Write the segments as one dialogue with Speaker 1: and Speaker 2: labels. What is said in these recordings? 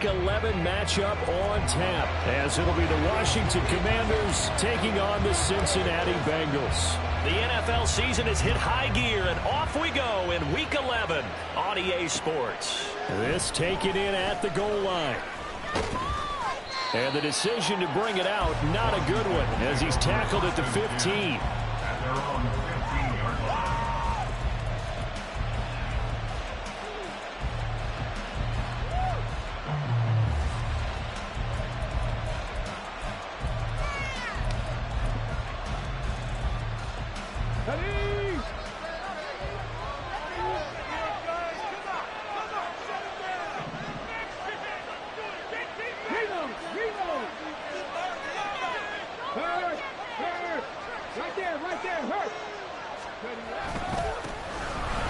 Speaker 1: Week 11 matchup on tap, as it'll be the Washington Commanders taking on the Cincinnati Bengals.
Speaker 2: The NFL season has hit high gear, and off we go in Week 11 on EA Sports.
Speaker 1: This taken in at the goal line. And the decision to bring it out, not a good one, as he's tackled at the 15.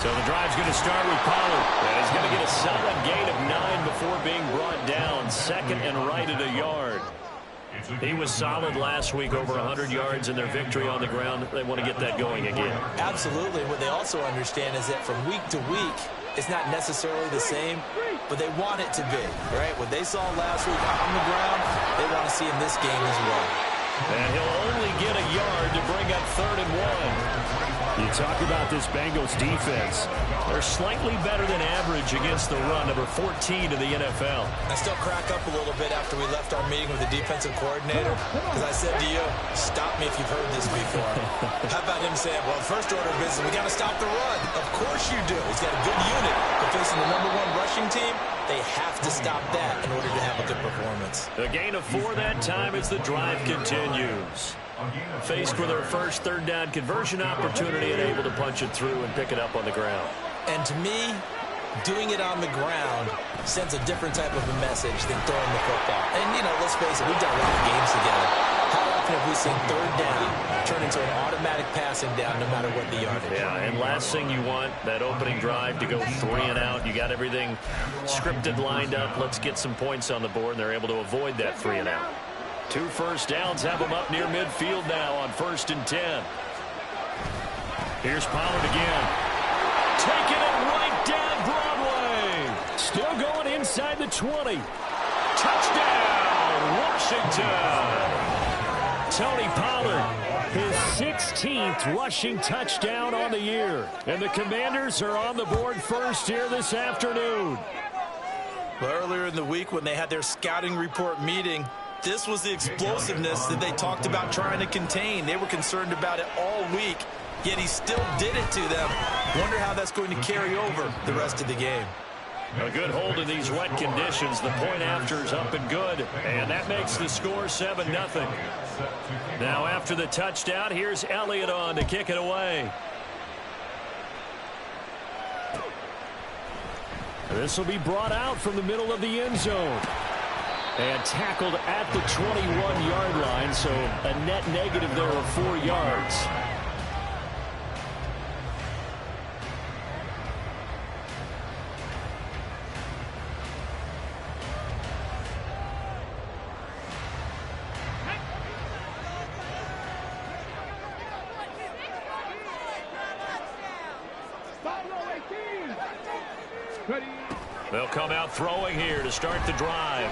Speaker 2: So the drive's going to start with Pollard. And he's going to get a solid gain of 9 before being brought down. Second and right at a yard. He was solid last week, over 100 yards in their victory on the ground. They want to get that going again.
Speaker 3: Absolutely. What they also understand is that from week to week, it's not necessarily the same, but they want it to be, right? What they saw last week on the ground, they want to see in this game as well.
Speaker 2: And he'll only get a yard to bring up 3rd and 1.
Speaker 1: You talk about this Bengals defense.
Speaker 2: They're slightly better than average against the run, number 14 in the NFL.
Speaker 3: I still crack up a little bit after we left our meeting with the defensive coordinator, because I said to you, stop me if you've heard this before. How about him saying, well, first order of business, we got to stop the run. Of course you do. He's got a good unit, but facing the #1 rushing team, they have to stop that in order to have a good performance.
Speaker 2: The gain of 4 that time as the drive continues. Faced with their first 3rd down conversion opportunity and able to punch it through and pick it up on the ground.
Speaker 3: And to me, doing it on the ground sends a different type of a message than throwing the football. And, you know, let's face it, we've done a lot of games together. How often have we seen 3rd down turn into an automatic passing down no matter what the yardage?
Speaker 2: Yeah, and last thing you want, that opening drive to go 3 and out. You got everything scripted, lined up. Let's get some points on the board, and they're able to avoid that 3 and out. 2 first downs have them up near midfield now on 1st and 10. Here's Pollard again. Taking it right down Broadway. Still going inside the 20. Touchdown, Washington. Tony Pollard, his 16th rushing touchdown on the year. And the Commanders are on the board first here this afternoon.
Speaker 3: Well, earlier in the week when they had their scouting report meeting, this was the explosiveness that they talked about trying to contain. They were concerned about it all week, yet he still did it to them. Wonder how that's going to carry over the rest of the game.
Speaker 2: A good hold in these wet conditions. The point after is up and good, and that makes the score 7-0. Now after the touchdown, here's Elliott on to kick it away. This will be brought out from the middle of the end zone. And tackled at the 21-yard line, so a net negative there of 4 yards. They'll come out throwing here to start the drive.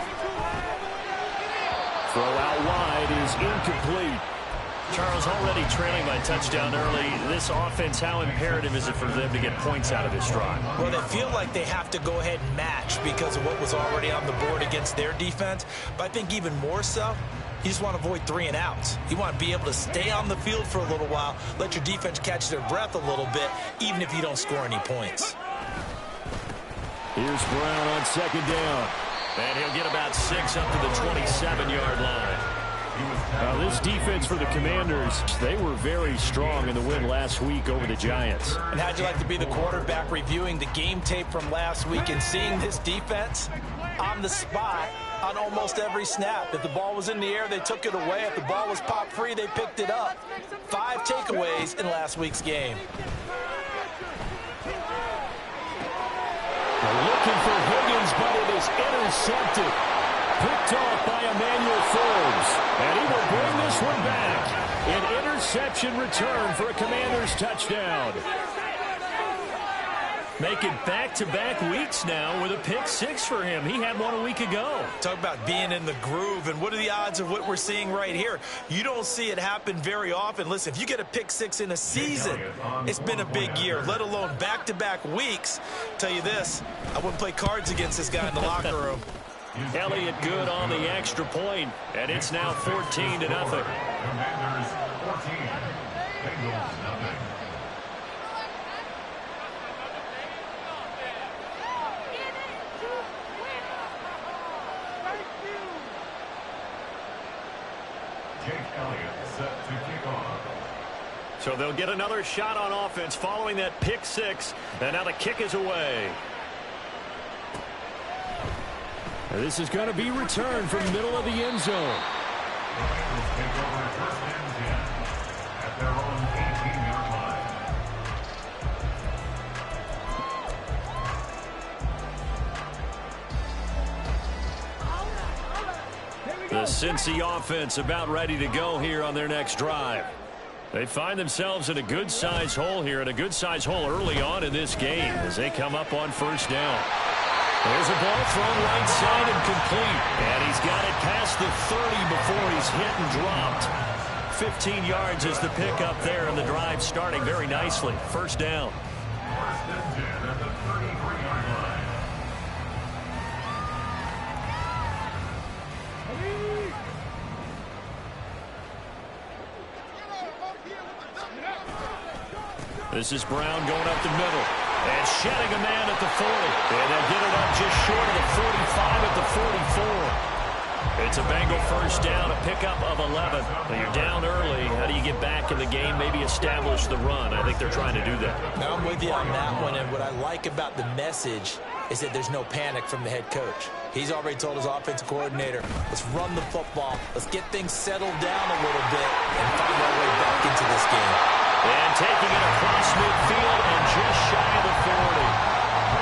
Speaker 1: Throw out wide is incomplete.
Speaker 2: Charles, already trailing by touchdown early. This offense, how imperative is it for them to get points out of this drive?
Speaker 3: Well, they feel like they have to go ahead and match because of what was already on the board against their defense. But I think even more so, you just want to avoid 3 and outs. You want to be able to stay on the field for a little while, let your defense catch their breath a little bit, even if you don't score any points.
Speaker 1: Here's Brown on 2nd down.
Speaker 2: And he'll get about 6 up to the 27-yard line.
Speaker 1: This defense for the Commanders, they were very strong in the win last week over the Giants.
Speaker 3: And how'd you like to be the quarterback reviewing the game tape from last week and seeing this defense on the spot on almost every snap? If the ball was in the air, they took it away. If the ball was popped free, they picked it up. 5 takeaways in last week's game.
Speaker 1: Looking for Higgins, but it is intercepted. Picked off by Emmanuel Forbes. And he will bring this one back. An interception return for a Commanders touchdown.
Speaker 2: Make it back-to-back weeks now with a pick six for him. He had one a week ago.
Speaker 3: Talk about being in the groove, and what are the odds of what we're seeing right here? You don't see it happen very often. Listen, if you get a pick six in a season, it's been a big year, let alone back-to-back weeks. Tell you this, I wouldn't play cards against this guy in the locker room.
Speaker 1: Elliott good on the extra point, and it's now 14-0.
Speaker 4: Commanders 14, Bengals nothing. Jake Elliott set to kick off.
Speaker 1: So they'll get another shot on offense following that pick six, and now the kick is away. This is going to be returned from the middle of the end zone.
Speaker 4: The Bengals take over first and 10 at their own 18-yard line.
Speaker 1: The Cincy offense about ready to go here on their next drive. They find themselves in a good-sized hole here, and a good-sized hole early on in this game as they come up on first down. There's a ball thrown right side and complete. And he's got it past the 30 before he's hit and dropped. 15 yards is the pickup there, and the drive starting very nicely. First down.
Speaker 4: First and 10 at the 33-yard line.
Speaker 1: This is Brown going up the middle. And shedding a man at the 40. And they'll get it up just short of the 45 at the 44. It's a Bengal first down, a pickup of 11. Now you're down early. How do you get back in the game, maybe establish the run? I think they're trying to do that.
Speaker 3: Now, I'm with you on that one, and what I like about the message is that there's no panic from the head coach. He's already told his offensive coordinator, let's run the football, let's get things settled down a little bit, and find our way back into this game.
Speaker 1: And taking it across midfield and just shy of the 40.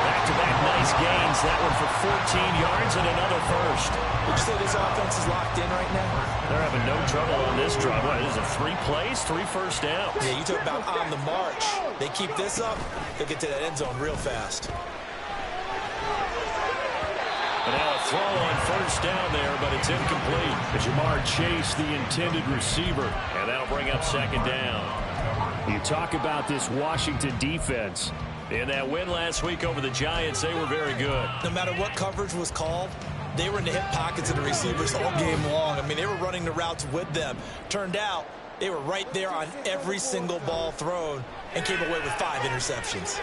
Speaker 1: Back-to-back nice gains. That one for 14 yards and another first.
Speaker 3: Would you say this offense is locked in right now?
Speaker 1: They're having no trouble on this drive. What, is it 3 plays, 3 first downs?
Speaker 3: Yeah, you talk about on the march. They keep this up, they'll get to that end zone real fast.
Speaker 1: And now a throw on first down there, but it's incomplete. Jamar Chase, the intended receiver. And that'll bring up second down. You talk about this Washington defense. In that win last week over the Giants, they were very good.
Speaker 3: No matter what coverage was called, they were in the hip pockets of the receivers all game long. I mean, they were running the routes with them. Turned out, they were right there on every single ball thrown and came away with 5 interceptions.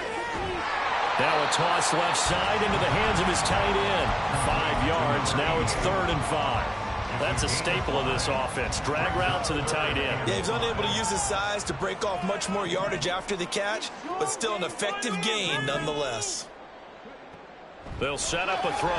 Speaker 1: Now a toss left side into the hands of his tight end. 5 yards. Now it's 3rd and 5. That's a staple of this offense. Drag route to the tight end.
Speaker 3: Yeah, he's unable to use his size to break off much more yardage after the catch, but still an effective gain nonetheless.
Speaker 1: They'll set up a throw.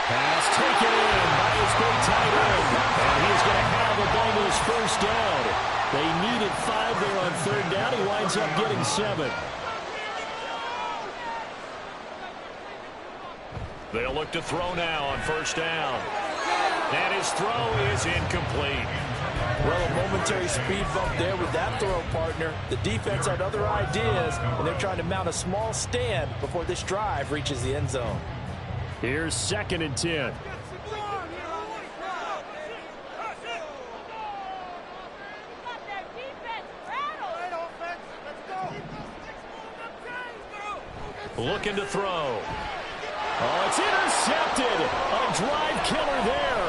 Speaker 1: Pass taken in by his big tight end. And he's going to have a Bengals first down. They needed 5 there on 3rd down. He winds up getting 7. They'll look to throw now on first down. And his throw is incomplete.
Speaker 3: Well, a momentary speed bump there with that throw, partner. The defense had other ideas, and they're trying to mount a small stand before this drive reaches the end zone.
Speaker 1: Here's 2nd and 10. Looking to throw. Oh, it's intercepted. A drive killer there.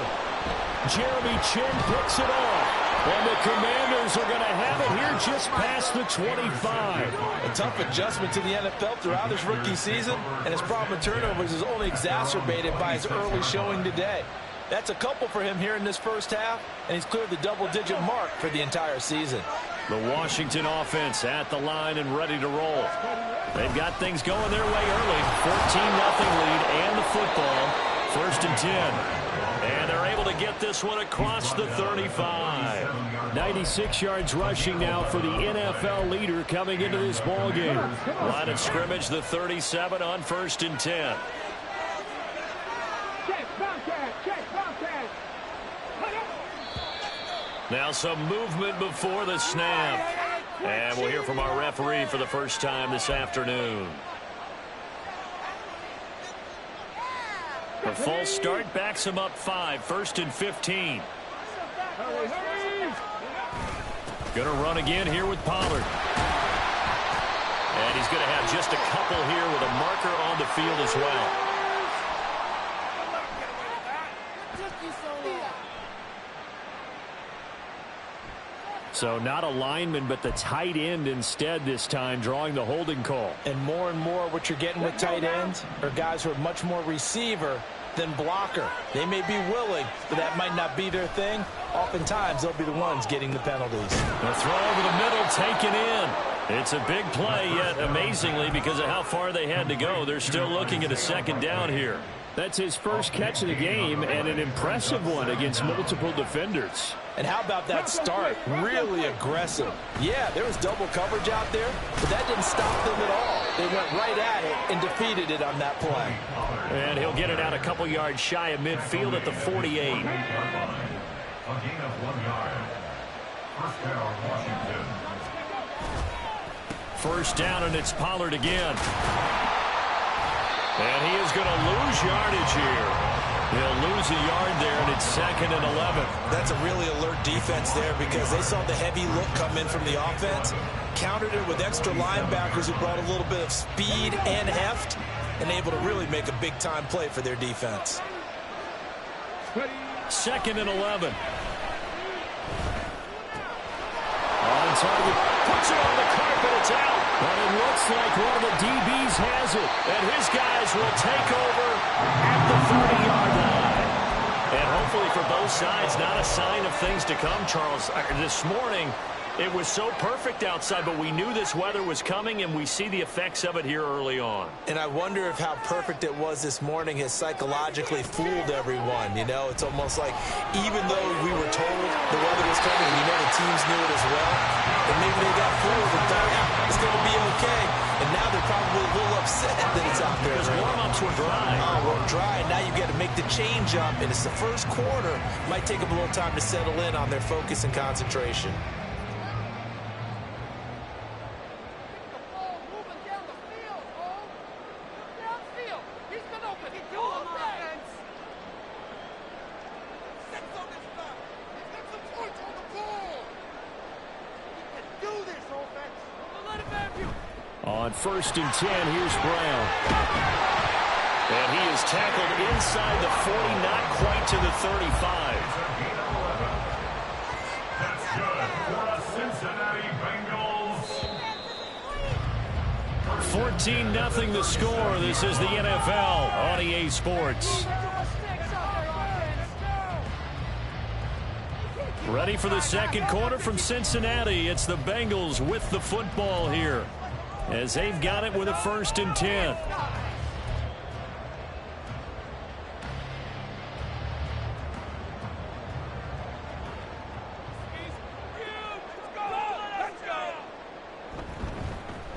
Speaker 1: Jeremy Chin picks it off. And the Commanders are going to have it here just past the 25.
Speaker 3: A tough adjustment to the NFL throughout his rookie season, and his problem with turnovers is only exacerbated by his early showing today. That's a couple for him here in this first half, and he's cleared the double-digit mark for the entire season.
Speaker 1: The Washington offense at the line and ready to roll. They've got things going their way early. 14-0 lead and the football. 1st and 10. And they're able to get this one across the 35. 96 yards rushing now for the NFL leader coming into this ball game. Line of scrimmage, the 37 on 1st and 10. Now some movement before the snap. And we'll hear from our referee for the first time this afternoon. The false start backs him up 5, 1st and 15. Gonna run again here with Pollard. And he's going to have just a couple here with a marker on the field as well. So not a lineman, but the tight end instead this time, drawing the holding call.
Speaker 3: And more what you're getting with tight ends are guys who are much more receiver than blocker. They may be willing, but that might not be their thing. Oftentimes, they'll be the ones getting the penalties.
Speaker 1: The throw over the middle, taken in. It's a big play, yet amazingly, because of how far they had to go, they're still looking at a second down here. That's his first catch of the game, and an impressive one against multiple defenders.
Speaker 3: And how about that start? Really aggressive. Yeah, there was double coverage out there, but that didn't stop them at all. They went right at it and defeated it on that play.
Speaker 1: And he'll get it out a couple yards shy of midfield at the 48.
Speaker 4: A gain of 1 yard. First down, Washington.
Speaker 1: First down, and it's Pollard again. And he is going to lose yardage here. He'll lose a yard there, and it's 2nd and 11.
Speaker 3: That's a really alert defense there because they saw the heavy look come in from the offense, countered it with extra linebackers who brought a little bit of speed and heft, and able to really make a big-time play for their defense.
Speaker 1: 2nd and 11. On target, puts it on the carpet, it's out. But it looks like one of the DBs has it, and his guys will take over at the 30-yard line. And hopefully for both sides, not a sign of things to come, Charles. This morning, it was so perfect outside, but we knew this weather was coming, and we see the effects of it here early on.
Speaker 3: And I wonder if how perfect it was this morning has psychologically fooled everyone. You know, it's almost like even though we were told the weather was coming, we know the teams knew it as well, and maybe they got fooled and thought, yeah, it's going to be okay. And now they're probably a little upset that it's out there.
Speaker 1: Because warm-ups were dry.
Speaker 3: Oh, we're dry. Now you've got to make the change up, and it's the first quarter. Might take them a little time to settle in on their focus and concentration.
Speaker 1: On 1st and 10, here's Brown. And he is tackled inside the 40, not quite to the 35.
Speaker 4: That's good for the Cincinnati Bengals.
Speaker 1: 14-0 the score. This is the NFL on EA Sports. Ready for the second quarter from Cincinnati. It's the Bengals with the football here, as they've got it with a 1st and 10.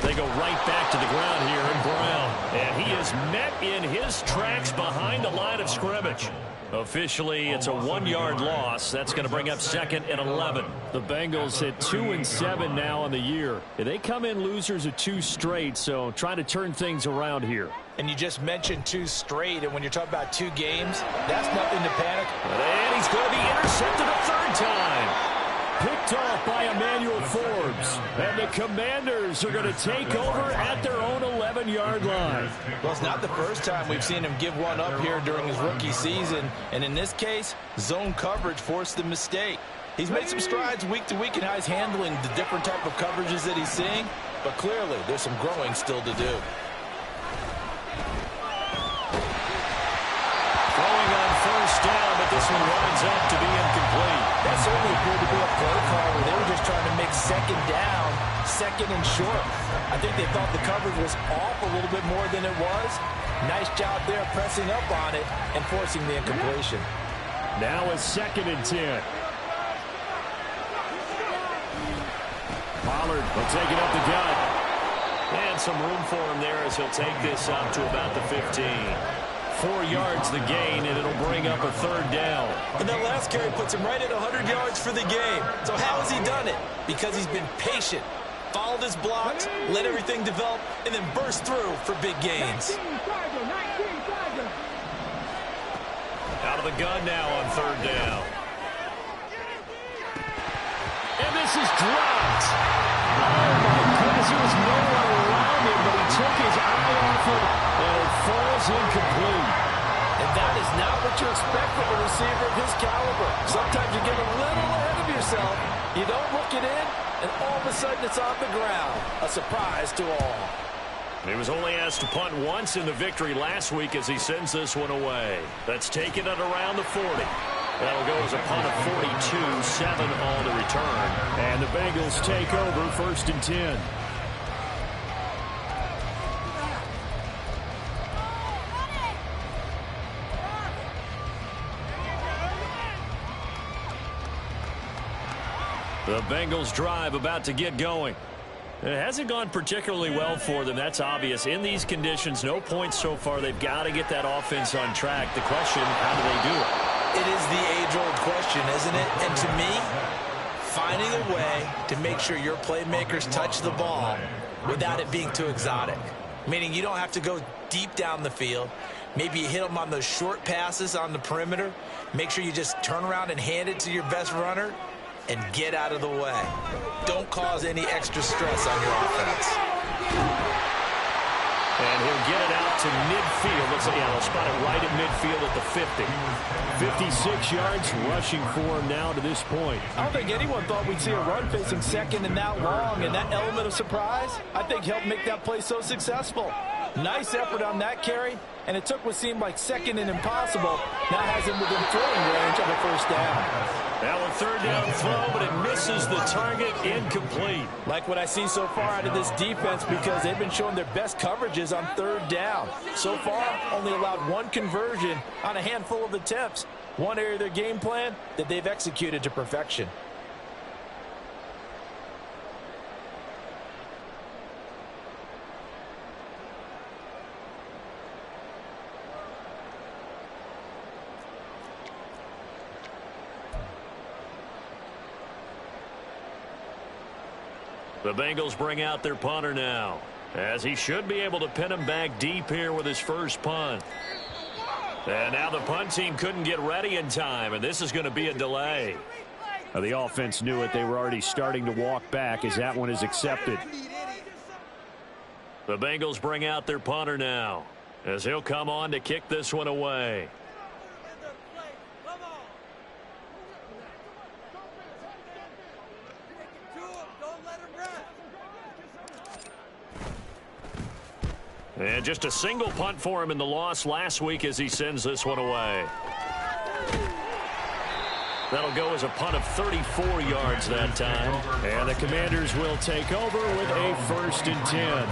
Speaker 1: They go right back to the ground here in Brown. And he is met in his tracks behind the line of scrimmage. Officially, it's a 1-yard loss. That's going to bring up 2nd and 11. The Bengals hit 2-7 now on the year. They come in losers of 2 straight, so trying to turn things around here.
Speaker 3: And you just mentioned 2 straight, and when you're talking about 2 games, that's nothing to panic.
Speaker 1: And he's going to be intercepted a 3rd time. Picked off by Emmanuel Forbes. And the Commanders are going to take over at their own 11-yard line.
Speaker 3: Well, it's not the first time we've seen him give one up here during his rookie season. And in this case, zone coverage forced the mistake. He's made some strides week to week in how he's handling the different type of coverages that he's seeing. But clearly, there's some growing still to do.
Speaker 1: Throwing on 1st down, but this one winds up to be incomplete.
Speaker 3: That certainly appeared to be a play call where they were just trying to make 2nd down, 2nd and short. I think they thought the coverage was off a little bit more than it was. Nice job there pressing up on it and forcing the incompletion.
Speaker 1: Now it's 2nd and 10. Pollard will take it up the gut. And some room for him there as he'll take this up to about the 15. 4 yards the gain, and it'll bring up a 3rd down.
Speaker 3: And that last carry puts him right at 100 yards for the game. So how has he done it? Because he's been patient, Follow this blocks, let everything develop, and then burst through for big gains.
Speaker 1: Out of the gun now on third down. And this is dropped. Oh, my goodness. There was no one around him, but he took his eye off it, and it falls incomplete.
Speaker 5: And that is not what you expect from a receiver of his caliber. Sometimes you get a little ahead of yourself. You don't look it in, and all of a sudden it's on the ground. A surprise to all.
Speaker 1: He was only asked to punt once in the victory last week as he sends this one away. That's taken at around the 40. That'll go as a punt of 42, 7 on the return. And the Bengals take over 1st and 10. The Bengals drive about to get going. It hasn't gone particularly well for them. That's obvious. In these conditions, no points so far. They've got to get that offense on track. The question, how do they do it?
Speaker 3: It is the age-old question, isn't it? And to me, finding a way to make sure your playmakers touch the ball without it being too exotic. Meaning you don't have to go deep down the field. Maybe you hit them on those short passes on the perimeter. Make sure you just turn around and hand it to your best runner and get out of the way. Don't cause any extra stress on your offense.
Speaker 1: And he'll get it out to midfield. Looks like he'll spot it right at midfield at the 50. 56 yards rushing for him now to this point.
Speaker 5: I don't think anyone thought we'd see a run facing second and that long, and that element of surprise, I think, helped make that play so successful. Nice effort on that carry, and it took what seemed like second and impossible. Now has him within throwing range of a first down.
Speaker 1: Now a third down throw, but it misses the target, incomplete.
Speaker 5: Like what I see so far out of this defense, because they've been showing their best coverages on third down. So far, only allowed one conversion on a handful of attempts. One area of their game plan that they've executed to perfection.
Speaker 1: The Bengals bring out their punter now, as he should be able to pin him back deep here with his first punt. And now the punt team couldn't get ready in time, and this is going to be a delay. The offense knew it. They were already starting to walk back as that one is accepted. The Bengals bring out their punter now, as he'll come on to kick this one away. And just a single punt for him in the loss last week as he sends this one away. That'll go as a punt of 34 yards that time. And the Commanders will take over with a 1st and 10.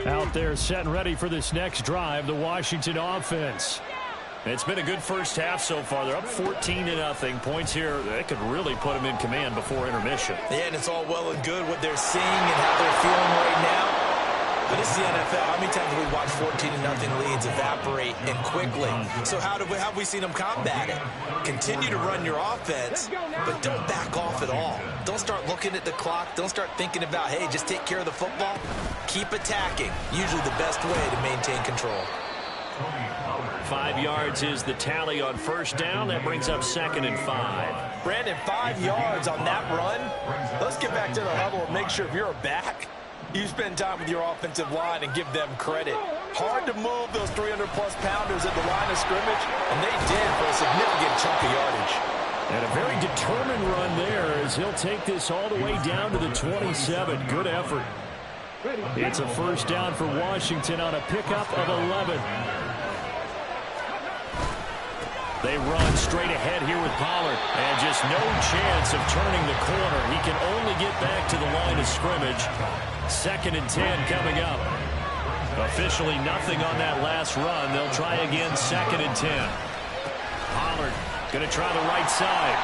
Speaker 1: Out there set and ready for this next drive, the Washington offense. It's been a good first half so far. They're up 14-0. Points here, they could really put them in command before intermission.
Speaker 3: Yeah, and it's all well and good what they're seeing and how they're feeling right now. But it's the NFL. How many times have we watched 14-0 leads evaporate and quickly? So how have we seen them combat it? Continue to run your offense, but don't back off at all. Don't start looking at the clock. Don't start thinking about, hey, just take care of the football. Keep attacking. Usually the best way to maintain control.
Speaker 1: 5 yards is the tally on first down. That brings up 2nd and 5.
Speaker 5: Brandon, 5 yards on that run. Let's get back to the huddle and make sure if you're a back, you spend time with your offensive line and give them credit. Hard to move those 300-plus pounders at the line of scrimmage, and they did for a significant chunk of yardage.
Speaker 1: And a very determined run there as he'll take this all the way down to the 27. Good effort. It's a first down for Washington on a pickup of 11. They run straight ahead here with Pollard, and just no chance of turning the corner. He can only get back to the line of scrimmage. 2nd and 10 coming up. Officially nothing on that last run. They'll try again 2nd and 10. Pollard going to try the right side.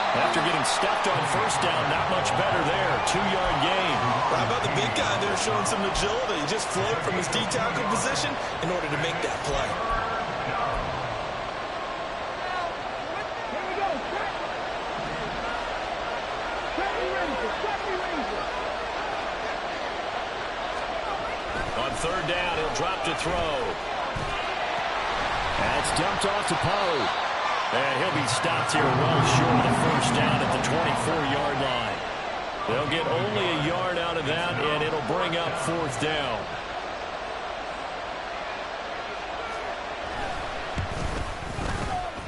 Speaker 1: After getting stuffed on first down, not much better there. 2-yard gain.
Speaker 3: How about the big guy there showing some agility? He just flowed from his D-tackle position in order to make that play.
Speaker 1: On third down, he'll drop to throw. That's dumped off to Poe. And he'll be stopped here well short of the first down at the 24-yard line. They'll get only a yard out of that, and it'll bring up fourth down.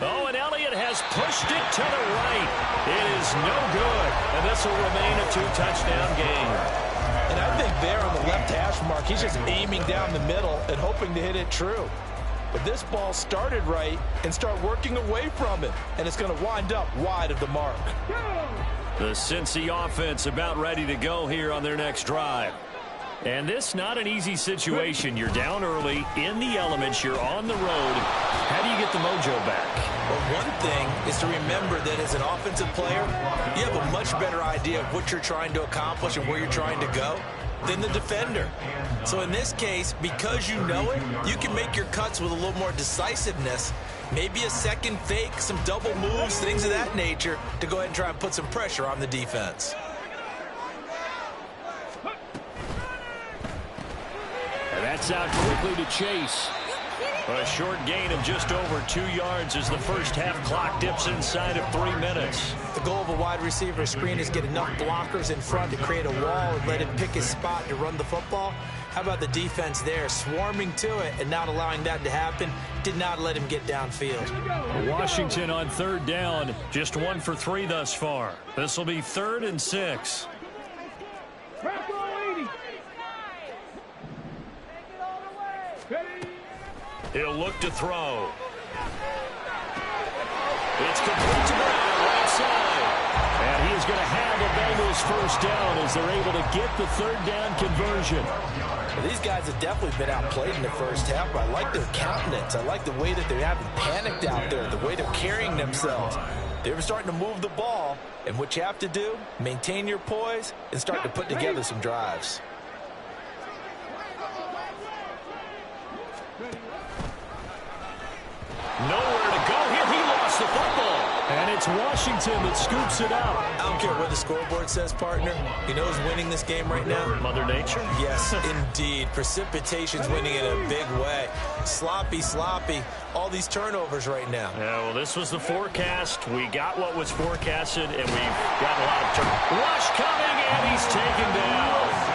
Speaker 1: Oh, and Elliott has pushed it to the right. It is no good, and this will remain a 2-touchdown game.
Speaker 5: And I think there on the left hash mark, he's just aiming down the middle and hoping to hit it true. But this ball started right and start working away from it, and it's going to wind up wide of the mark.
Speaker 1: The Cincy offense about ready to go here on their next drive. And this not an easy situation. You're down early, in the elements, you're on the road. How do you get the mojo back?
Speaker 3: Well, one thing is to remember that as an offensive player, you have a much better idea of what you're trying to accomplish and where you're trying to go than the defender. So in this case, because you know it, you can make your cuts with a little more decisiveness, maybe a second fake, some double moves, things of that nature, to go ahead and try and put some pressure on the defense.
Speaker 1: And that's out quickly to Chase. A short gain of just over 2 yards as the first half clock dips inside of 3 minutes.
Speaker 3: The goal of a wide receiver screen is get enough blockers in front to create a wall and let him pick his spot to run the football. How about the defense there, swarming to it and not allowing that to happen? Did not let him get downfield.
Speaker 1: Washington on third down, just 1 for 3 thus far. This will be 3rd and 6. He'll look to throw. It's complete to Brown, right side. And he is going to have the Bengals first down as they're able to get the third down conversion.
Speaker 5: Well, these guys have definitely been outplayed in the first half, but I like their countenance. I like the way that they haven't panicked out there, the way they're carrying themselves. They were starting to move the ball, and what you have to do, maintain your poise and start to put together some drives.
Speaker 1: Nowhere to go here. He lost the football. And it's Washington that scoops it out.
Speaker 3: I don't care what the scoreboard says, partner. You know who's winning this game right now?
Speaker 1: Mother Nature?
Speaker 3: Yes, indeed. Precipitation's winning in a big way. Sloppy, sloppy. All these turnovers right now.
Speaker 1: Yeah, well, this was the forecast. We got what was forecasted, and we've got a lot of turnovers. Rush coming, and he's taken down.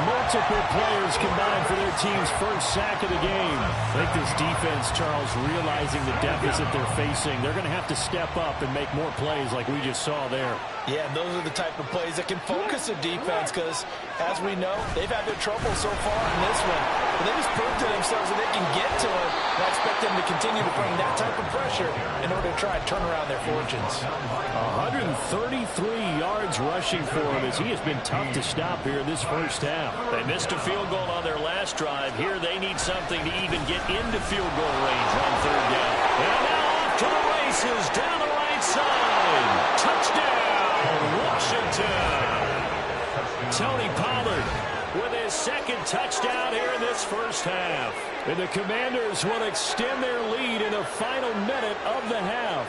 Speaker 1: Multiple players combined for their team's first sack of the game. I think this defense, Charles, realizing the deficit they're facing, they're going to have to step up and make more plays like we just saw there.
Speaker 5: Yeah, and those are the type of plays that can focus a defense because, as we know, they've had their trouble so far in this one. But they just proved to themselves that they can get to it. And I expect them to continue to bring that type of pressure in order to try and turn around their fortunes.
Speaker 1: 133 yards rushing for him as he has been tough to stop here in this first half. They missed a field goal on their last drive. Here they need something to even get into field goal range on third down. And now off to the races down the right side. Touchdown, Washington. Tony Pollard with his second touchdown here in this first half. And the Commanders will extend their lead in the final minute of the half.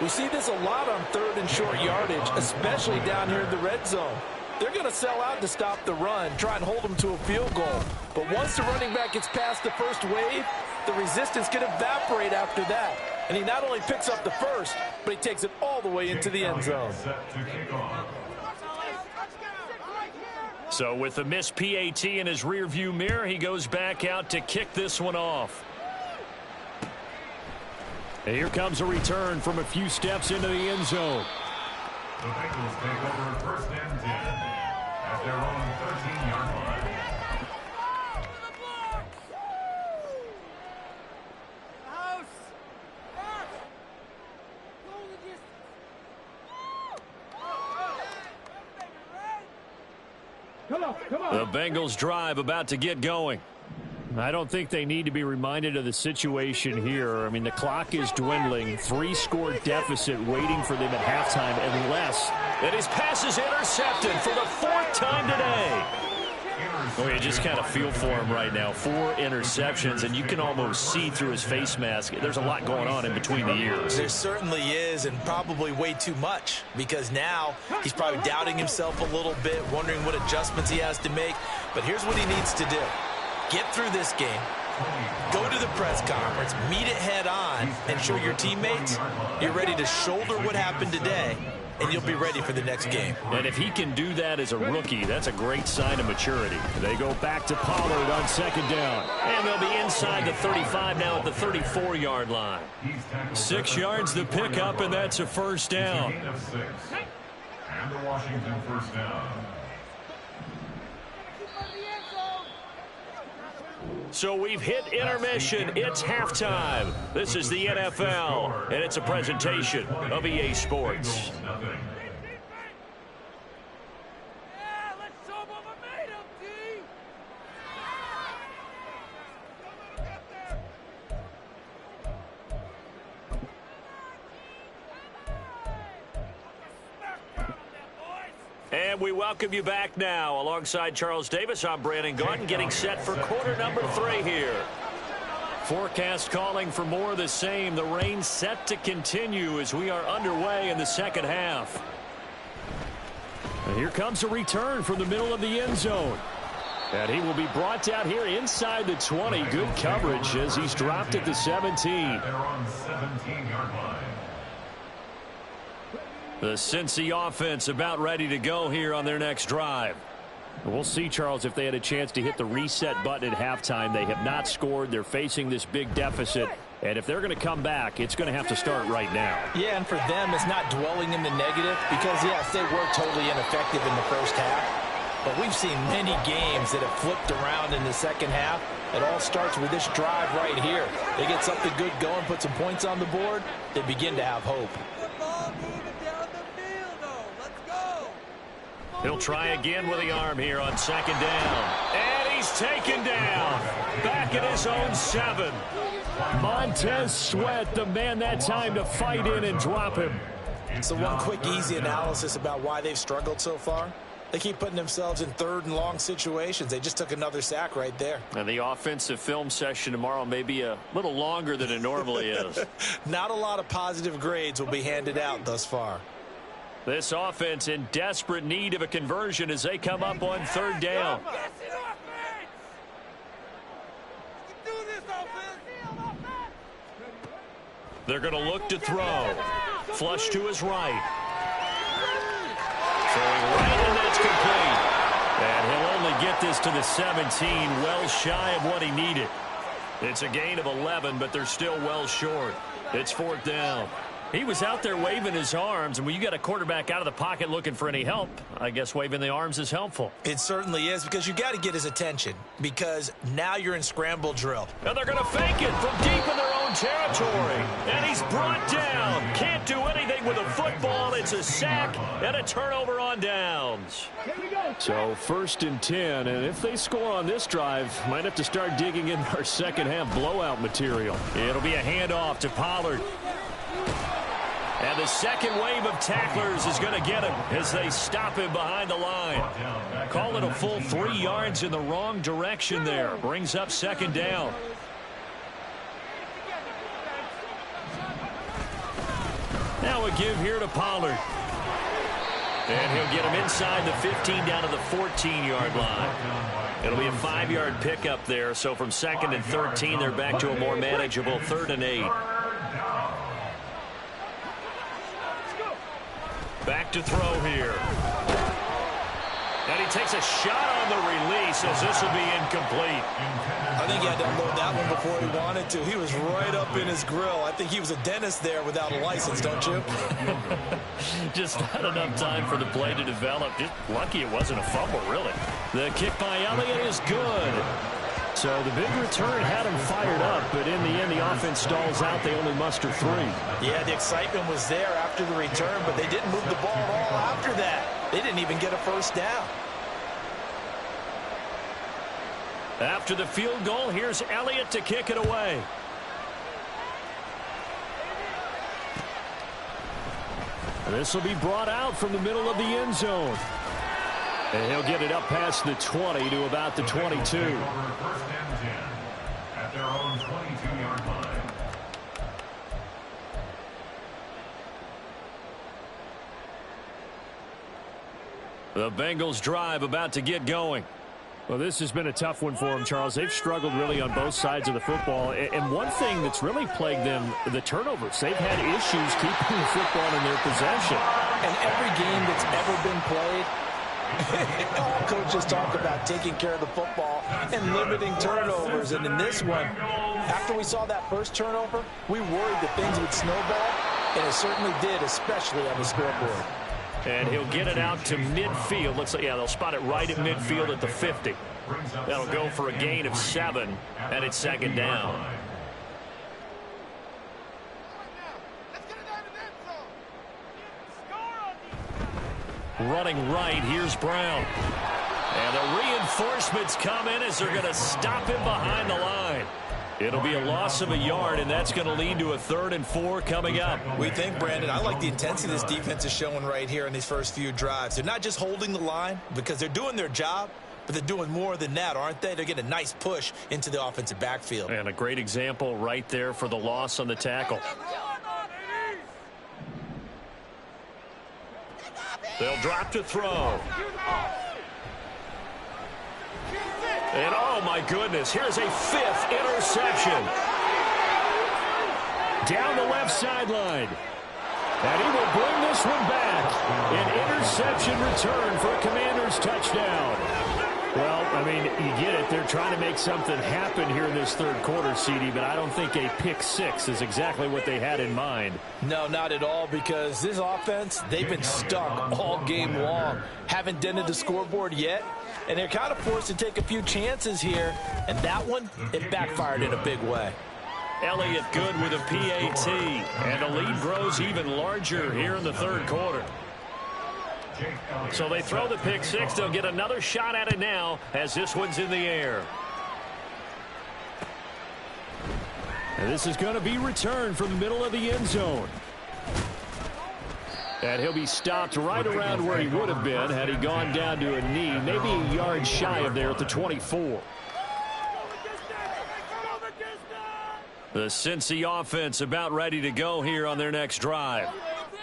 Speaker 5: We see this a lot on third and short yardage, especially down here in the red zone. They're going to sell out to stop the run, try and hold them to a field goal. But once the running back gets past the first wave, the resistance can evaporate after that. And he not only picks up the first, but he takes it all the way into the end zone.
Speaker 1: So with the missed PAT in his rearview mirror, he goes back out to kick this one off. And here comes a return from a few steps into the end zone.
Speaker 4: The Bengals take over first and 10 at their own 13-yard line.
Speaker 1: The Bengals drive about to get going. I don't think they need to be reminded of the situation here. I mean, the clock is dwindling. 3-score deficit waiting for them at halftime unless...
Speaker 2: And his pass is intercepted for the 4th time today. Well, you just kind of feel for him right now. 4 interceptions, and you can almost see through his face mask. There's a lot going on in between the ears.
Speaker 3: There certainly is, and probably way too much, because now he's probably doubting himself a little bit, wondering what adjustments he has to make. But here's what he needs to do. Get through this game, go to the press conference, meet it head on, and show your teammates you're ready to shoulder what happened today, and you'll be ready for the next game.
Speaker 1: And if he can do that as a rookie, that's a great sign of maturity. They go back to Pollard on 2nd down.
Speaker 2: And they'll be inside the 35 now at the 34-yard line.
Speaker 1: 6 yards the pickup, and that's a 1st down.
Speaker 4: And the Washington 1st down.
Speaker 2: So we've hit intermission. It's halftime. This is the NFL, and it's a presentation of EA Sports. And we welcome you back now. Alongside Charles Davis, I'm Brandon Gaudin, getting set for quarter number 3 here.
Speaker 1: Forecast calling for more of the same. The rain set to continue as we are underway in the 2nd half. And here comes a return from the middle of the end zone. And he will be brought down here inside the 20. Good coverage as he's dropped at the 17.
Speaker 4: They're on 17-yard line.
Speaker 1: The Cincy offense about ready to go here on their next drive. We'll see, Charles, if they had a chance to hit the reset button at halftime. They have not scored. They're facing this big deficit. And if they're going to come back, it's going to have to start right now.
Speaker 5: Yeah, and for them, it's not dwelling in the negative because, yes, they were totally ineffective in the first half. But we've seen many games that have flipped around in the second half. It all starts with this drive right here. They get something good going, put some points on the board, they begin to have hope.
Speaker 2: He'll try again with the arm here on 2nd down. And he's taken down. Back at his own 7.
Speaker 1: Montez Sweat, the man that time to fight in and drop him.
Speaker 3: So one quick, easy analysis about why they've struggled so far. They keep putting themselves in 3rd and long situations. They just took another sack right there.
Speaker 2: And the offensive film session tomorrow may be a little longer than it normally is.
Speaker 3: Not a lot of positive grades will be handed out thus far.
Speaker 2: This offense in desperate need of a conversion as they come up on 3rd down. They're going to look to throw. Flush to his right. Throwing right, and that's complete. And he'll only get this to the 17, well shy of what he needed. It's a gain of 11, but they're still well short. It's 4th down. He was out there waving his arms, and when you got a quarterback out of the pocket looking for any help, I guess waving the arms is helpful.
Speaker 3: It certainly is, because you got to get his attention, because now you're in scramble drill.
Speaker 2: And they're going to fake it from deep in their own territory. And he's brought down. Can't do anything with a football. It's a sack and a turnover on downs.
Speaker 1: So 1st and 10, and if they score on this drive, might have to start digging in our second half blowout material.
Speaker 2: It'll be a handoff to Pollard. And the second wave of tacklers is going to get him as they stop him behind the line. Call it a full 3 yards in the wrong direction there. Brings up 2nd down.
Speaker 1: Now a give here to Pollard.
Speaker 2: And he'll get him inside the 15 down to the 14-yard line. It'll be a 5-yard pickup there. So from 2nd and 13, they're back to a more manageable 3rd and 8. Back to throw here. And he takes a shot on the release as this will be incomplete.
Speaker 3: I think he had to unload that one before he wanted to. He was right up in his grill. I think he was a dentist there without a license, don't you?
Speaker 2: Just not enough time for the play to develop. Just lucky it wasn't a fumble, really.
Speaker 1: The kick by Elliott is good. So the big return had him fired up, but in the end, the offense stalls out. They only muster 3.
Speaker 3: Yeah, the excitement was there after the return, but they didn't move the ball at all after that. They didn't even get a 1st down.
Speaker 1: After the field goal, here's Elliott to kick it away. This will be brought out from the middle of the end zone. And he'll get it up past the 20 to about the 22.
Speaker 4: First and 10 at their own 22-yard line.
Speaker 1: The Bengals drive about to get going.
Speaker 2: Well, this has been a tough one for them, Charles. They've struggled really on both sides of the football. And one thing that's really plagued them, the turnovers. They've had issues keeping the football in their possession.
Speaker 5: And every game that's ever been played, all coaches talk about taking care of the football and limiting turnovers. And in this one, after we saw that first turnover, we worried that things would snowball, and it certainly did, especially on the scoreboard.
Speaker 1: And he'll get it out to midfield. Looks like, yeah, they'll spot it right at midfield at the 50. That'll go for a gain of 7, and it's second down. Running right, here's Brown. And the reinforcements come in as they're going to stop him behind the line. It'll be a loss of a yard, and that's going to lead to a 3rd and 4 coming up.
Speaker 3: We think, Brandon, I like the intensity this defense is showing right here in these first few drives. They're not just holding the line because they're doing their job, but they're doing more than that, aren't they? They're getting a nice push into the offensive backfield.
Speaker 1: And a great example right there for the loss on the tackle. They'll drop to throw. And, oh, my goodness, here's a 5th interception. Down the left sideline. And he will bring this one back. An interception return for a Commanders touchdown. Well, I mean, you get it. They're trying to make something happen here in this third quarter, CD, but I don't think a pick 6 is exactly what they had in mind.
Speaker 5: No, not at all, because this offense, they've been stuck all game long. Haven't dented the scoreboard yet, and they're kind of forced to take a few chances here, and that one, it backfired in a big way.
Speaker 1: Elliott good with a PAT, and the lead grows even larger here in the third quarter. So they throw the pick 6. They'll get another shot at it now as this one's in the air. And this is going to be returned from the middle of the end zone. And he'll be stopped right around where he would have been had he gone down to a knee, maybe a yard shy of there at the 24. The Cincy offense about ready to go here on their next drive.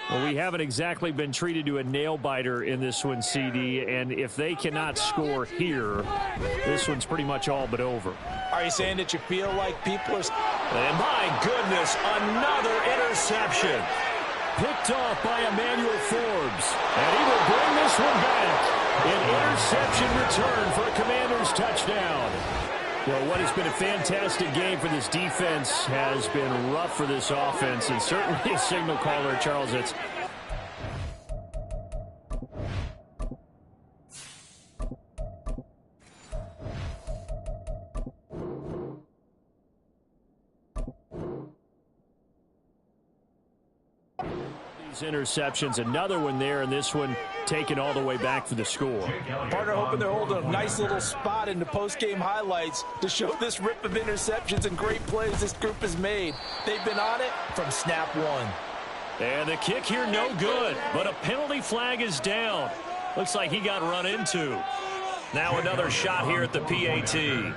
Speaker 2: Well, we haven't exactly been treated to a nail-biter in this one, CD, and if they cannot score here, this one's pretty much all but over.
Speaker 5: Are you saying that you feel like people are...
Speaker 1: And my goodness, another interception.
Speaker 2: Picked off by Emmanuel Forbes, and he will bring this one back. An interception return for a Commanders touchdown. Well, what has been a fantastic game for this defense has been rough for this offense, and certainly a signal caller, Charles. It's interceptions, another one there, and this one taken all the way back for the score.
Speaker 5: Partner hoping they're holding a nice little spot in the post-game highlights to show this rip of interceptions and great plays this group has made. They've been on it from snap one.
Speaker 1: And the kick here no good, but a penalty flag is down. Looks like he got run into. Now another shot here at the PAT.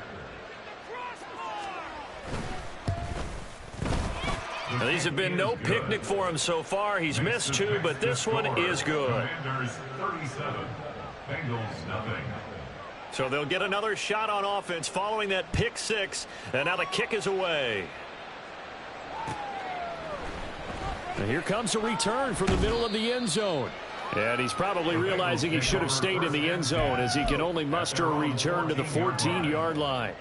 Speaker 1: Now, these have been no picnic for him so far. He's missed 2, but this one is good. So they'll get another shot on offense following that pick 6, and now the kick is away.
Speaker 2: And here comes a return from the middle of the end zone.
Speaker 1: And he's probably realizing he should have stayed in the end zone as he can only muster a return to the 14-yard line.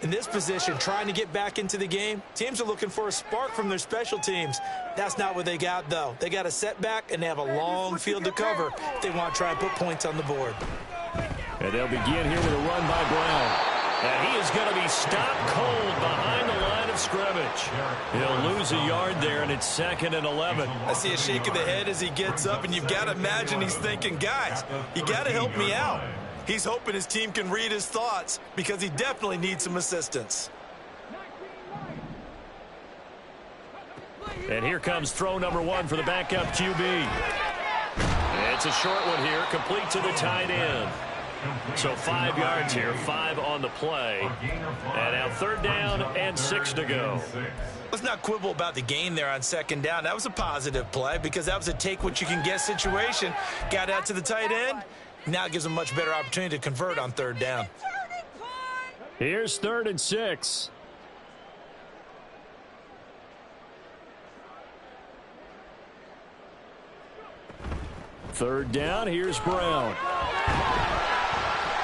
Speaker 3: In this position, trying to get back into the game, teams are looking for a spark from their special teams. That's not what they got, though. They got a setback, and they have a long field to cover if they want to try and put points on the board.
Speaker 1: And they'll begin here with a run by Brown. And he is going to be stopped cold behind the line of scrimmage. He'll lose a yard there, and it's 2nd and 11.
Speaker 3: I see a shake of the head as he gets up, and you've got to imagine he's thinking, guys, you got to help me out. He's hoping his team can read his thoughts because he definitely needs some assistance.
Speaker 1: And here comes throw number 1 for the backup QB. It's a short one here, complete to the tight end. So 5 yards here, 5 on the play. And now 3rd down and 6 to go.
Speaker 3: Let's not quibble about the gain there on 2nd down. That was a positive play because that was a take-what-you-can-get situation. Got out to the tight end. Now it gives him a much better opportunity to convert on 3rd down.
Speaker 1: Here's 3rd and 6. Third down, here's Brown.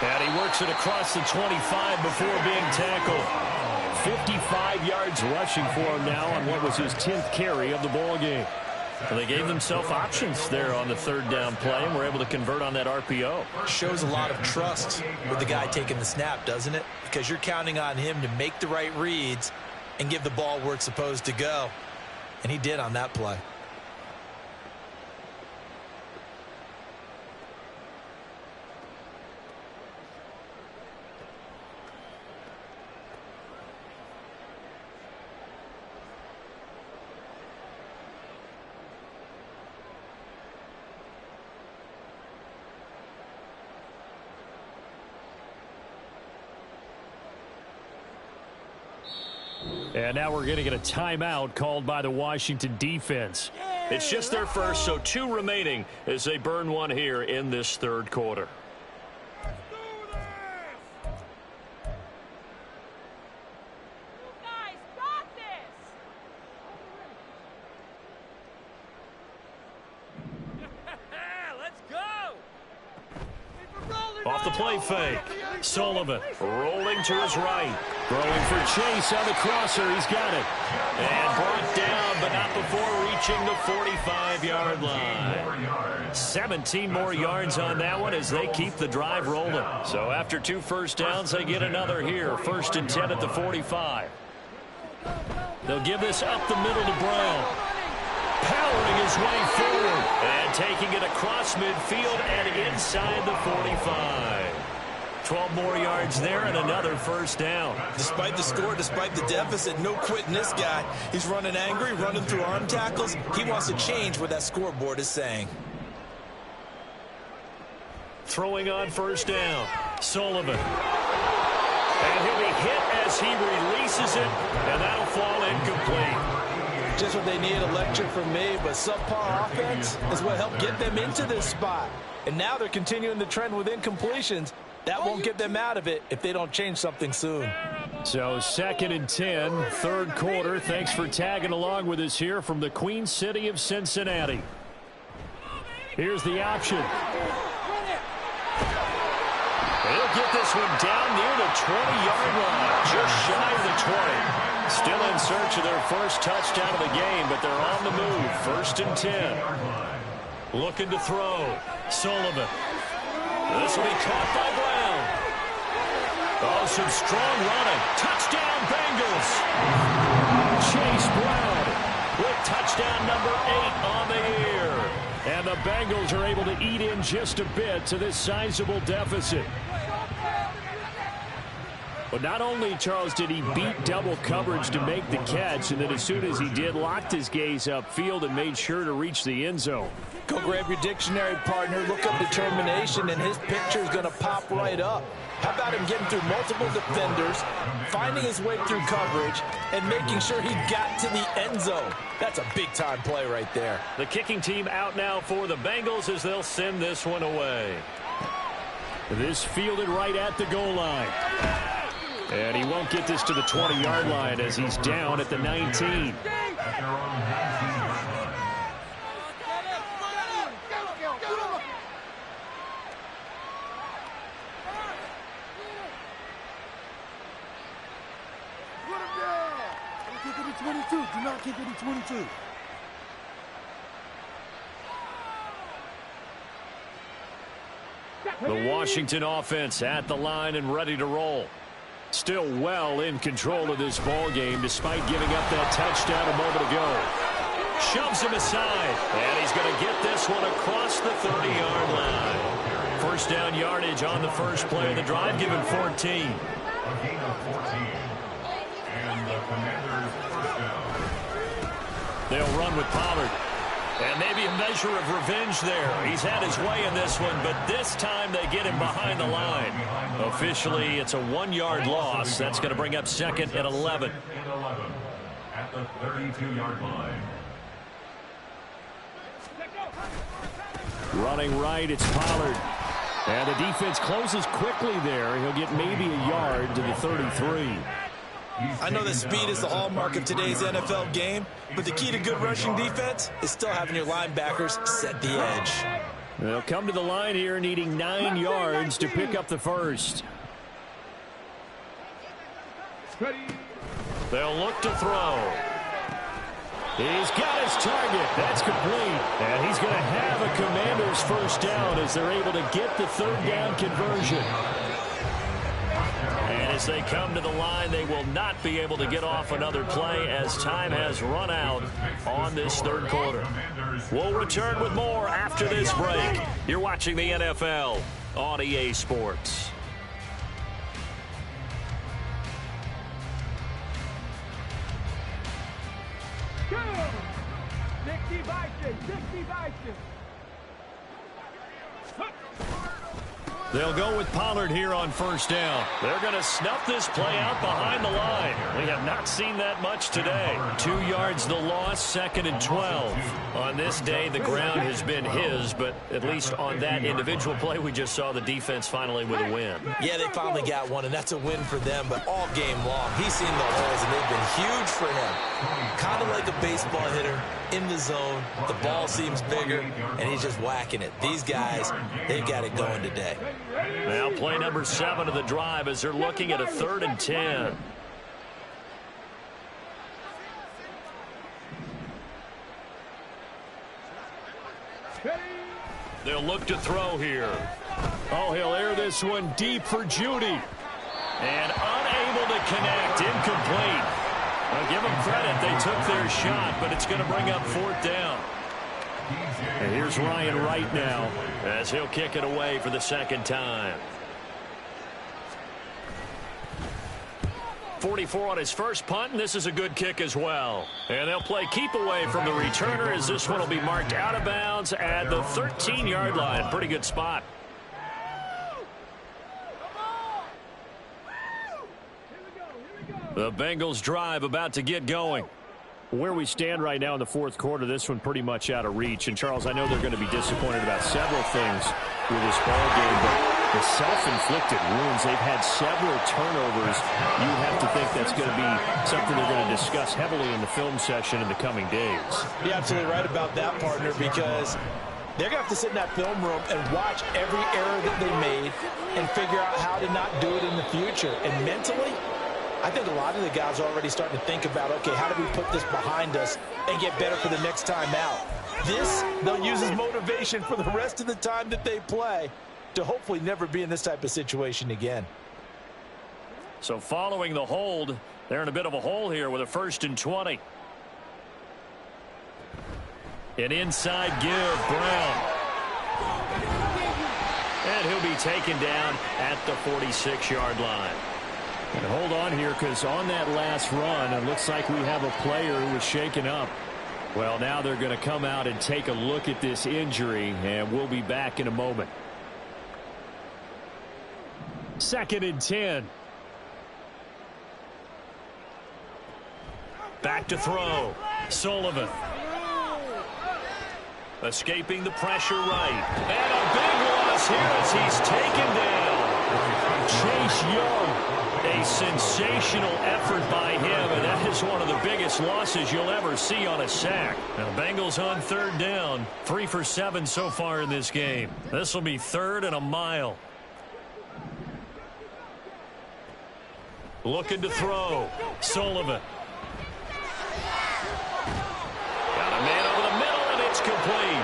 Speaker 1: And he works it across the 25 before being tackled. 55 yards rushing for him now on what was his 10th carry of the ball game. And they gave themselves options there on the 3rd down play and were able to convert on that RPO.
Speaker 3: Shows a lot of trust with the guy taking the snap, doesn't it? Because you're counting on him to make the right reads and give the ball where it's supposed to go. And he did on that play.
Speaker 1: And now we're going to get a timeout called by the Washington defense. It's just their first, so 2 remaining as they burn one here in this 3rd quarter. Off the play fake. Sullivan rolling to his right. Throwing for Chase on the crosser. He's got it. And brought down, but not before reaching the 45-yard line. 17 more yards on that one as they keep the drive rolling. So after 2 first downs, they get another here. 1st and 10 at the 45. They'll give this up the middle to Brown. Powering his way forward and taking it across midfield and inside the 45. 12 more yards there and another 1st down.
Speaker 3: Despite the score, despite the deficit, no quitting this guy. He's running angry, running through arm tackles. He wants to change what that scoreboard is saying.
Speaker 1: Throwing on 1st down. Sullivan. And he'll be hit as he releases it, and that'll fall incomplete.
Speaker 5: Just what they need, a lecture from me, but subpar offense is what helped get them into this spot. And now they're continuing the trend with incompletions. That won't get them out of it if they don't change something soon.
Speaker 1: So 2nd and 10, 3rd quarter. Thanks for tagging along with us here from the Queen City of Cincinnati. Here's the option. They'll get this one down near the 20-yard line, just shy of the 20. Still in search of their first touchdown of the game, but they're on the move. 1st and 10. Looking to throw. Sullivan. This will be caught by Brown. Oh, some strong running. Touchdown, Bengals. Chase Brown with touchdown number 8 on the year. And the Bengals are able to eat in just a bit to this sizable deficit. But not only, Charles, did he beat double coverage to make the catch, and then as soon as he did, locked his gaze upfield and made sure to reach the end zone.
Speaker 5: Go grab your dictionary, partner. Look up determination, and his picture is going to pop right up. How about him getting through multiple defenders, finding his way through coverage, and making sure he got to the end zone? That's a big-time play right there.
Speaker 1: The kicking team out now for the Bengals as they'll send this one away. This fielded right at the goal line. And he won't get this to the 20-yard line as he's down at the 19.
Speaker 6: Do not kick it to 22.
Speaker 1: The Washington offense at the line and ready to roll. Still well in control of this ball game despite giving up that touchdown a moment ago. Shoves him aside, and he's going to get this one across the 30-yard line. First down yardage on the first play of the drive. Give him 14.
Speaker 4: A gain of 14. And the Commanders first down.
Speaker 1: They'll run with Pollard. And maybe a measure of revenge there. He's had his way in this one, but this time they get him behind the line. Officially, it's a 1-yard loss. That's going to bring up second and 11.
Speaker 4: At the 32-yard line.
Speaker 1: Running right, it's Pollard. And the defense closes quickly there. He'll get maybe a yard to the 33.
Speaker 3: I know that speed is the hallmark of today's NFL game, but the key to good rushing defense is still having your linebackers set the edge.
Speaker 1: They'll come to the line here needing 9 yards to pick up the first. They'll look to throw. He's got his target. That's complete. And he's going to have a Commanders first down as they're able to get the third down conversion. And as they come to the line, they will not be able to get off another play as time has run out on this third quarter. We'll return with more after this break. You're watching the NFL on EA Sports. They'll go with Pollard here on first down. They're going to snuff this play out behind the line. We have not seen that much today. 2 yards the loss, second and 12. On this day, the ground has been his, but at least on that individual play, we just saw the defense finally with a win.
Speaker 3: Yeah, they finally got one, and that's a win for them, but all game long, he's seen the holes, and they've been huge for him. Kind of like a baseball hitter in the zone. The ball seems bigger, and he's just whacking it. These guys, they've got it going today.
Speaker 1: Now play number 7 of the drive as they're looking at a 3rd and 10. They'll look to throw here. Oh, he'll air this one deep for Judy. And unable to connect, incomplete. Well, give them credit, they took their shot, but it's going to bring up 4th down. And here's Ryan Wright now as he'll kick it away for the second time. 44 on his first punt, and this is a good kick as well. And they'll play keep away from the returner as this one will be marked out of bounds at the 13-yard line. Pretty good spot. The Bengals drive about to get going. Where we stand right now in the fourth quarter, this one pretty much out of reach. And, Charles, I know they're going to be disappointed about several things with this ball game, but the self-inflicted wounds, they've had several turnovers. You have to think that's going to be something they're going to discuss heavily in the film session in the coming days.
Speaker 5: You're absolutely right about that, partner, because they're going to have to sit in that film room and watch every error that they made and figure out how to not do it in the future. And mentally, I think a lot of the guys are already starting to think about, okay, how do we put this behind us and get better for the next time out? This, they'll use as motivation for the rest of the time that they play to hopefully never be in this type of situation again.
Speaker 1: So following the hold, they're in a bit of a hole here with a 1st and 20. An inside give, Brown. And he'll be taken down at the 46-yard line. And hold on here, because on that last run, it looks like we have a player who was shaken up. Well, now they're going to come out and take a look at this injury, and we'll be back in a moment. 2nd and 10. Back to throw. Sullivan. Escaping the pressure right. And a big loss here as he's taken down. Chase Young. A sensational effort by him, and that is one of the biggest losses you'll ever see on a sack. Now, Bengals on 3rd down. 3 for 7 so far in this game. This will be 3rd and a mile. Looking to throw. Sullivan. Got a man over the middle, and it's complete.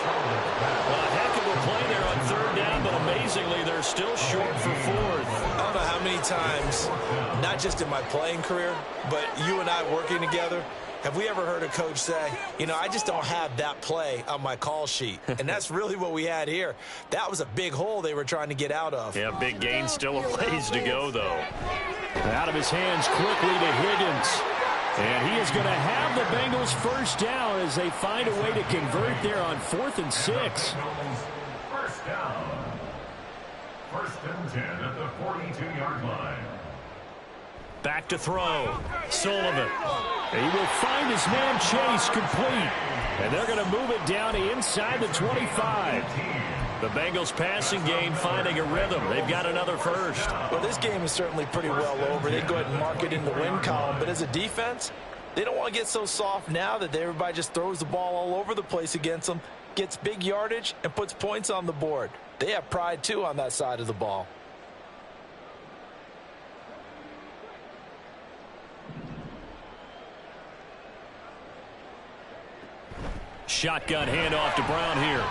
Speaker 1: Well, a heck of a play there on 3rd down, but amazingly, they're still short for 4th.
Speaker 3: I don't know how many times, not just in my playing career, but you and I working together, Have we ever heard a coach say, you know, I just don't have that play on my call sheet? And that's really what we had here. That was a big hole they were trying to get out of.
Speaker 1: Yeah, big gain, still a ways to go, though. Out of his hands quickly to Higgins. And he is going to have the Bengals first down as they find a way to convert there on 4th and 6.
Speaker 4: First down. 1st and 10 at the 42-yard line.
Speaker 1: Back to throw. Sullivan. He will find his man Chase complete. And they're going to move it down inside the 25. The Bengals passing game finding a rhythm. They've got another first.
Speaker 5: Well, this game is certainly pretty well over. They go ahead and mark it in the win column. But as a defense, they don't want to get so soft now that everybody just throws the ball all over the place against them, gets big yardage, and puts points on the board. They have pride, too, on that side of the ball.
Speaker 1: Shotgun handoff to Brown here.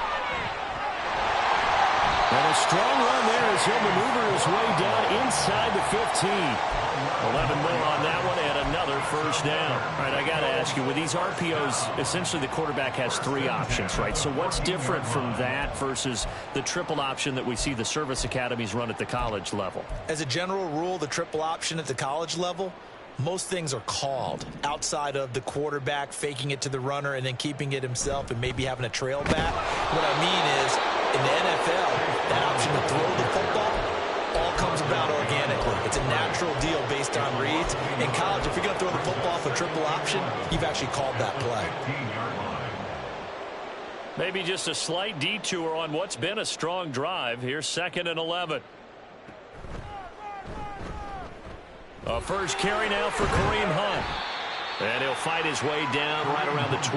Speaker 1: And a strong run there as he'll maneuver his way down inside the 15. 11 more on that one and another first down. All right, I got to ask you, with these RPOs, essentially the quarterback has 3 options, right? So what's different from that versus the triple option that we see the service academies run at the college level?
Speaker 3: As a general rule, the triple option at the college level, most things are called outside of the quarterback faking it to the runner and then keeping it himself and maybe having a trail back. What I mean is, in the NFL, that option to throw the football all comes about organically. It's a natural deal based on reads. In college, if you're going to throw the football for triple option, you've actually called that play.
Speaker 1: Maybe just a slight detour on what's been a strong drive. Here's 2nd and 11. A first carry now for Kareem Hunt. And he'll fight his way down right around the 12.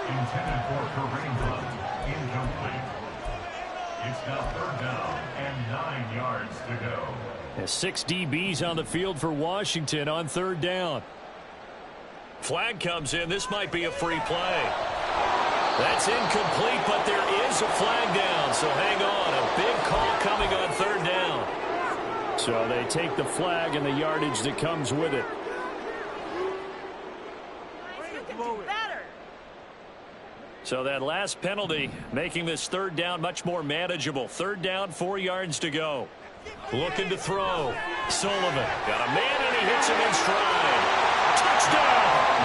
Speaker 4: Intended for Kareem Hunt. Incomplete. It's now 3rd down and 9 yards to go.
Speaker 1: And 6 DBs on the field for Washington on 3rd down. Flag comes in. This might be a free play. That's incomplete, but there is a flag down. So hang on. A big call coming on 3rd down. So they take the flag and the yardage that comes with it. So that last penalty making this 3rd down much more manageable. 3rd down, 4 yards to go. Looking to throw. Sullivan got a man and he hits him in stride. Touchdown!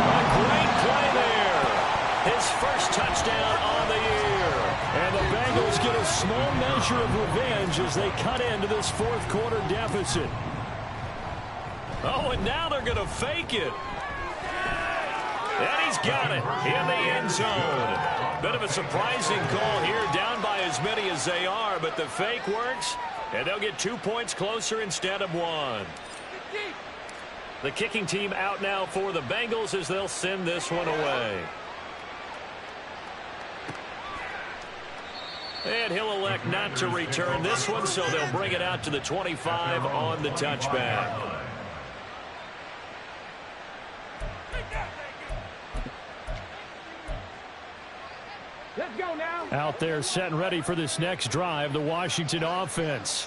Speaker 1: A great play there. His first touchdown on the year. And the Bengals get a small measure of revenge as they cut into this 4th quarter deficit. Oh, and now they're going to fake it. And he's got it in the end zone. Bit of a surprising call here, down by as many as they are, but the fake works, and they'll get 2 points closer instead of 1. The kicking team out now for the Bengals as they'll send this one away. And he'll elect not to return this one, so they'll bring it out to the 25 on the touchback.
Speaker 6: Let's go now.
Speaker 1: Out there set and ready for this next drive, the Washington offense.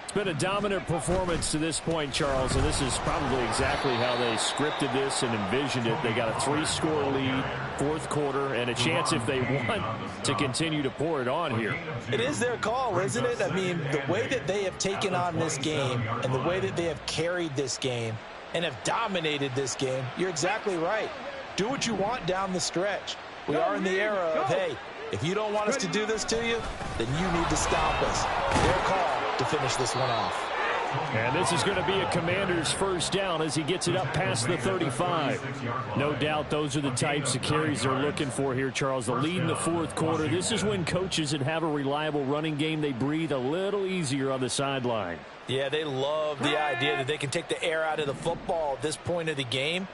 Speaker 1: It's been a dominant performance to this point, Charles, and this is probably exactly how they scripted this and envisioned it. They got a 3-score lead, 4th quarter, and a chance if they want to continue to pour it on here.
Speaker 5: It is their call, isn't it? I mean, the way that they have taken on this game and the way that they have carried this game and have dominated this game, you're exactly right. Do what you want down the stretch. We are in the era of, hey, if you don't want us to do this to you, then you need to stop us. Their call to finish this one off.
Speaker 1: And this is going to be a Commander's first down as he gets it up past the 35. No doubt those are the types of carries they're looking for here, Charles. The lead in the 4th quarter. This is when coaches that have a reliable running game, they breathe a little easier on the sideline.
Speaker 5: Yeah, they love the idea that they can take the air out of the football at this point of the game.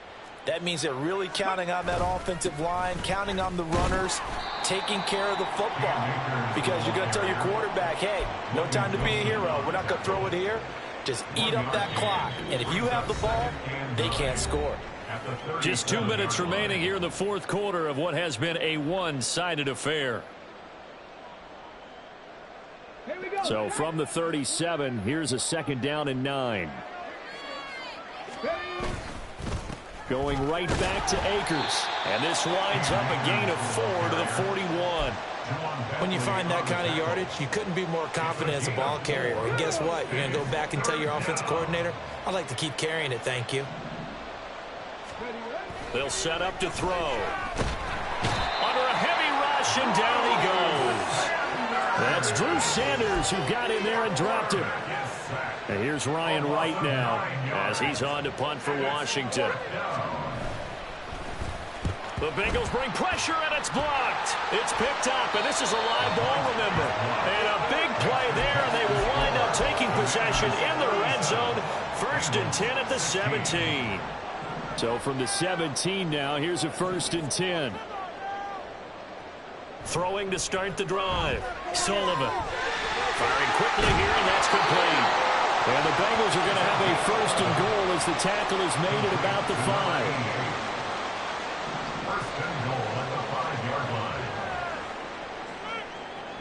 Speaker 5: That means they're really counting on that offensive line, counting on the runners, taking care of the football. Because you're going to tell your quarterback, hey, no time to be a hero. We're not going to throw it here. Just eat up that clock. And if you have the ball, they can't score.
Speaker 1: Just 2 minutes remaining here in the 4th quarter of what has been a one-sided affair. So from the 37, here's a 2nd down and 9. Going right back to Akers.
Speaker 2: And this winds up a gain of 4 to the 41.
Speaker 3: When you find that kind of yardage, you couldn't be more confident as a ball carrier. And guess what? You're going to go back and tell your offensive coordinator, I'd like to keep carrying it, thank you.
Speaker 2: They'll set up to throw. Under a heavy rush, and down he goes.
Speaker 1: That's Drew Sanders who got in there and dropped him. And here's Ryan Wright now
Speaker 2: as he's on to punt for Washington. The Bengals bring pressure, and it's blocked. It's picked up, and this is a live ball, remember. And a big play there, and they will wind up taking possession in the red zone. 1st and 10 at the 17.
Speaker 1: So from the 17 now, here's a 1st and 10.
Speaker 2: Throwing to start the drive. Sullivan. Firing quickly here, and that's complete.
Speaker 1: And the Bengals are going to have a 1st and goal as the tackle is made at about the 5.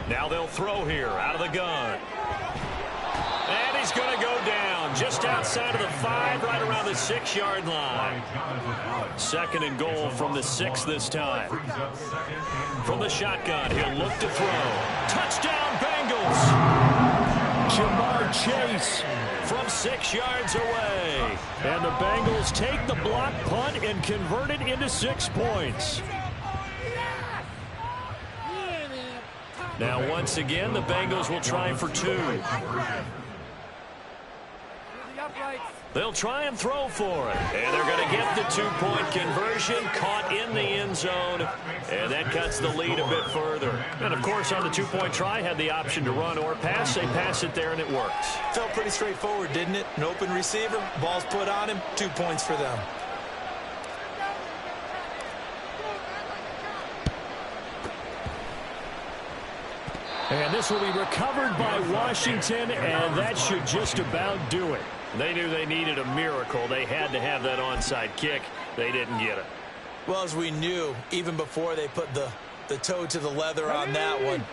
Speaker 2: Now they'll throw here out of the gun. And he's going to go down just outside of the 5, right around the 6-yard line. 2nd and goal from the 6 this time. From the shotgun, he'll look to throw. Touchdown, Bengals!
Speaker 1: Jamar Chase
Speaker 2: from 6 yards away.
Speaker 1: And the Bengals take the block punt and convert it into 6 points.
Speaker 2: Now, once again, the Bengals will try for 2. They'll try and throw for it. And they're going to get the 2-point conversion, caught in the end zone. And that cuts the lead a bit further. And, of course, on the 2-point try, had the option to run or pass. They pass it there, and it works.
Speaker 3: Felt pretty straightforward, didn't it? An open receiver, ball's put on him, 2 points for them.
Speaker 1: And this will be recovered by Washington, and that should just about do it.
Speaker 2: They knew they needed a miracle. They had to have that onside kick. They didn't get it.
Speaker 3: Well, as we knew, even before they put the toe to the leather on that one,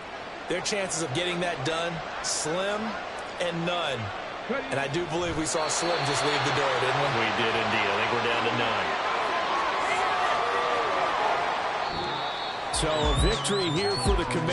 Speaker 3: their chances of getting that done, slim and none. And I do believe we saw Slim just leave the door, didn't we?
Speaker 2: We did indeed. I think we're down to 9.
Speaker 1: So a victory here for the Commanders.